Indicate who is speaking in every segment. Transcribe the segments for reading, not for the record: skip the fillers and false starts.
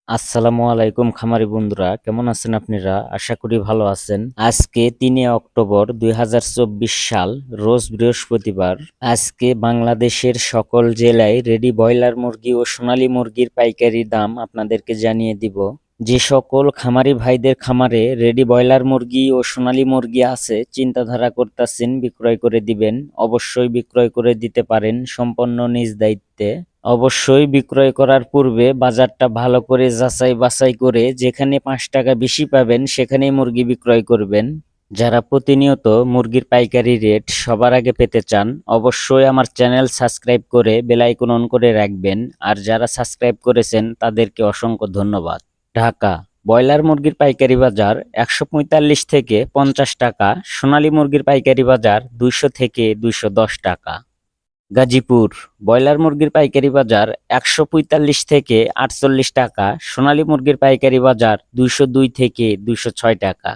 Speaker 1: আসসালামু আলাইকুম খামারি বন্ধুরা, কেমন আছেন আপনারা? আশা করি ভালো আছেন। আজকে 3 অক্টোবর 2024 সাল, রোজ বৃহস্পতিবার। আজকে বাংলাদেশের সকল জেলায় রেডি ব্রয়লার মুরগি ও সোনালী মুরগির পাইকারি দাম আপনাদেরকে জানিয়ে দিব। যে সকল খামারি ভাইদের খামারে রেডি ব্রয়লার মুরগি ও সোনালী মুরগি আছে, চিন্তাধারা করতেছেন বিক্রয় করে দিবেন, অবশ্যই বিক্রয় করে দিতে পারেন সম্পূর্ণ নিজ দায়িত্বে। অবশ্যই বিক্রয় করার পূর্বে বাজারটা ভালো করে যাচাই বাছাই করে যেখানে 5 টাকা বেশি পাবেন সেখানেই মুরগি বিক্রয় করবেন। যারা প্রতিনিয়ত মুরগির পাইকারি রেট সবার আগে পেতে চান, অবশ্যই আমার চ্যানেল সাবস্ক্রাইব করে বেল আইকন অন করে রাখবেন। আর যারা সাবস্ক্রাইব করেছেন তাদেরকে অসংখ্য ধন্যবাদ। ঢাকা ব্রয়লার মুরগির পাইকারি বাজার 145 থেকে 50 টাকা, সোনালী মুরগির পাইকারি বাজার 200 থেকে 210 টাকা। গাজীপুর ব্রয়লার মুরগির পাইকারি বাজার 145 থেকে 48 টাকা, সোনালী মুরগির পাইকারি বাজার 202 থেকে 206 টাকা।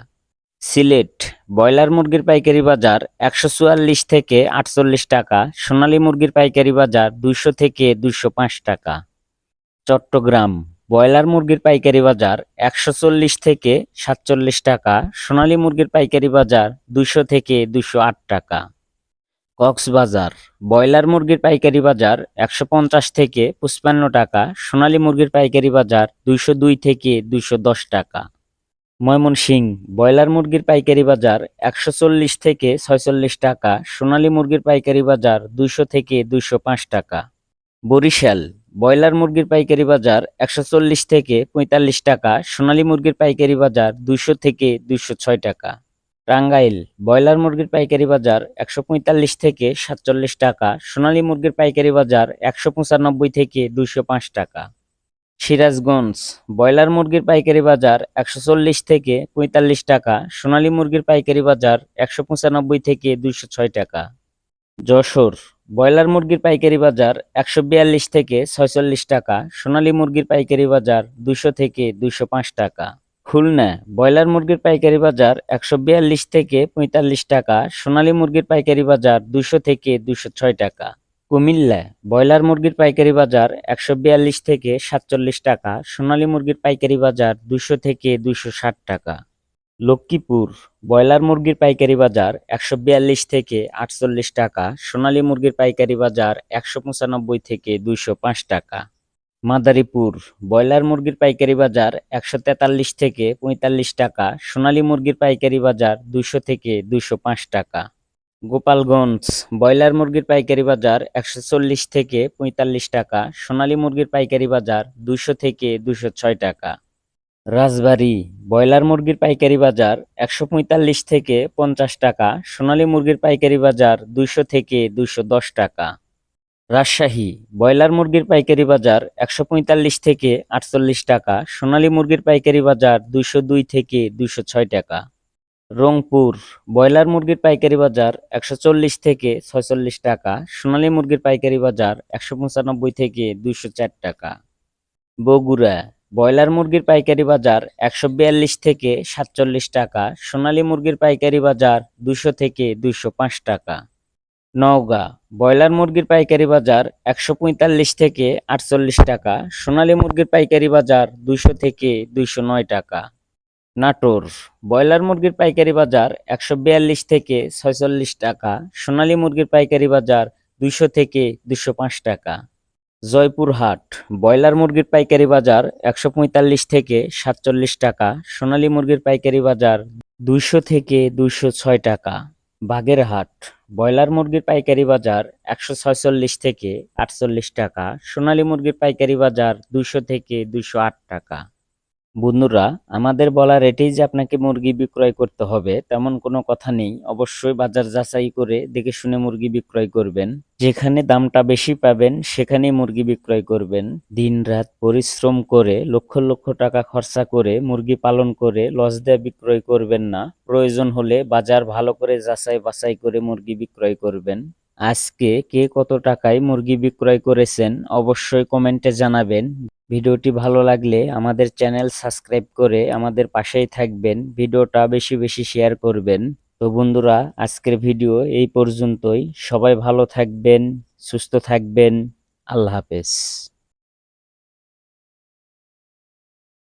Speaker 1: সিলেট ব্রয়লার মুরগির পাইকারি বাজার 144 থেকে 48 টাকা, সোনালী মুরগির পাইকারি বাজার 200 থেকে 205 টাকা। চট্টগ্রাম ব্রয়লার মুরগির পাইকারি বাজার 140 থেকে 47 টাকা, সোনালী মুরগির পাইকারি বাজার 200 থেকে 208 টাকা। কক্সবাজার ব্রয়লার মুরগির পাইকারি বাজার 150 থেকে 55 টাকা, সোনালী মুরগির পাইকারি বাজার 202 থেকে 210 টাকা। ময়মনসিংহ ব্রয়লার মুরগির পাইকারি বাজার 140 থেকে 46 টাকা, সোনালী মুরগির পাইকারি বাজার 200 থেকে 205 টাকা। বরিশাল ব্রয়লার মুরগির পাইকারি বাজার 140 থেকে 45 টাকা, সোনালী মুরগির পাইকারি বাজার 200 থেকে 206 টাকা। টাঙ্গাইল ব্রয়লার মুরগির পাইকারি বাজার 145 থেকে 47 টাকা, সোনালী মুরগির পাইকারি বাজার 195 থেকে 205 টাকা। সিরাজগঞ্জ ব্রয়লার মুরগির পাইকারি বাজার 140 থেকে 45 টাকা, সোনালী মুরগির পাইকারি বাজার 195 থেকে 206 টাকা। যশোর ব্রয়লার মুরগির পাইকারি বাজার 142 থেকে 46 টাকা, সোনালী মুরগির পাইকারি বাজার 200 থেকে 205 টাকা। খুলনা ব্রয়লার মুরগির পাইকারি বাজার 142 থেকে 45 টাকা, সোনালী মুরগির পাইকারি বাজার 200 থেকে 206 টাকা। কুমিল্লা ব্রয়লার মুরগির পাইকারি বাজার 142 থেকে 47 টাকা, সোনালী মুরগির পাইকারি বাজার 200 থেকে 260 টাকা। লক্ষ্মীপুর ব্রয়লার মুরগির পাইকারি বাজার 142 থেকে 48 টাকা, সোনালী মুরগির পাইকারি বাজার 195 থেকে 205 টাকা। মাদারীপুর ব্রয়লার মুরগির পাইকারি বাজার 143 থেকে 45 টাকা, সোনালী মুরগির পাইকারি বাজার 200 থেকে 205 টাকা। গোপালগঞ্জ ব্রয়লার মুরগির পাইকারি বাজার 140 থেকে 45 টাকা, সোনালী মুরগির পাইকারি বাজার 200 থেকে 206 টাকা। রাজবাড়ী ব্রয়লার মুরগির পাইকারি বাজার 145 থেকে 50 টাকা, সোনালী মুরগির পাইকারি বাজার 200 থেকে 210 টাকা। রাজশাহী ব্রয়লার মুরগির পাইকারি বাজার 145 থেকে 48 টাকা, সোনালী মুরগির পাইকারি বাজার 202 থেকে 206 টাকা। রংপুর ব্রয়লার মুরগির পাইকারি বাজার 140 থেকে 46 টাকা, সোনালী মুরগির পাইকারি বাজার 195 থেকে 204 টাকা। বগুড়া ব্রয়লার মুরগির পাইকারি বাজার 142 থেকে 47 টাকা, সোনালী মুরগির পাইকারি বাজার 200 থেকে 205 টাকা। নওগাঁ ব্রয়লার মুরগির পাইকারি বাজার 145 থেকে 48 টাকা, সোনালী মুরগির পাইকারি বাজার 200 থেকে 209 টাকা। নাটোর ব্রয়লার মুরগির পাইকারি বাজার 142 থেকে 46 টাকা, সোনালী মুরগির পাইকারি বাজার 200 থেকে 205 টাকা। জয়পুরহাট ব্রয়লার মুরগির পাইকারি বাজার 145 থেকে 47 টাকা, সোনালী মুরগির পাইকারি বাজার 200 থেকে 206 টাকা। বাগেরহাট ব্রয়লার মুরগির পাইকারি বাজার 146 থেকে 48 টাকা, সোনালী মুরগির পাইকারি বাজার 200 থেকে 208 টাকা। বন্ধুরা, আমাদের বলা রেটেই যে আপনাকে মুরগি বিক্রয় করতে হবে তেমন কোনো কথা নেই। অবশ্যই বাজার যাচাই করে দেখে শুনে মুরগি বিক্রয় করবেন। যেখানে দামটা বেশি পাবেন সেখানেই মুরগি বিক্রয় করবেন। দিনরাত পরিশ্রম করে লক্ষ লক্ষ টাকা খরচা করে মুরগি পালন করে লস দিয়ে বিক্রয় করবেন না। প্রয়োজন হলে বাজার ভালো করে যাচাই বাছাই করে মুরগি বিক্রয় করবেন। আজকে কে কত টাকায় মুরগি বিক্রয় করেছেন অবশ্যই কমেন্টে জানাবেন। ভিডিওটি ভালো লাগলে আমাদের চ্যানেল সাবস্ক্রাইব করে আমাদের পাশেই থাকবেন। ভিডিওটা বেশি বেশি শেয়ার করবেন। তো বন্ধুরা, আজকের ভিডিও এই পর্যন্তই। সবাই ভালো থাকবেন, সুস্থ থাকবেন। আল্লাহ হাফেজ।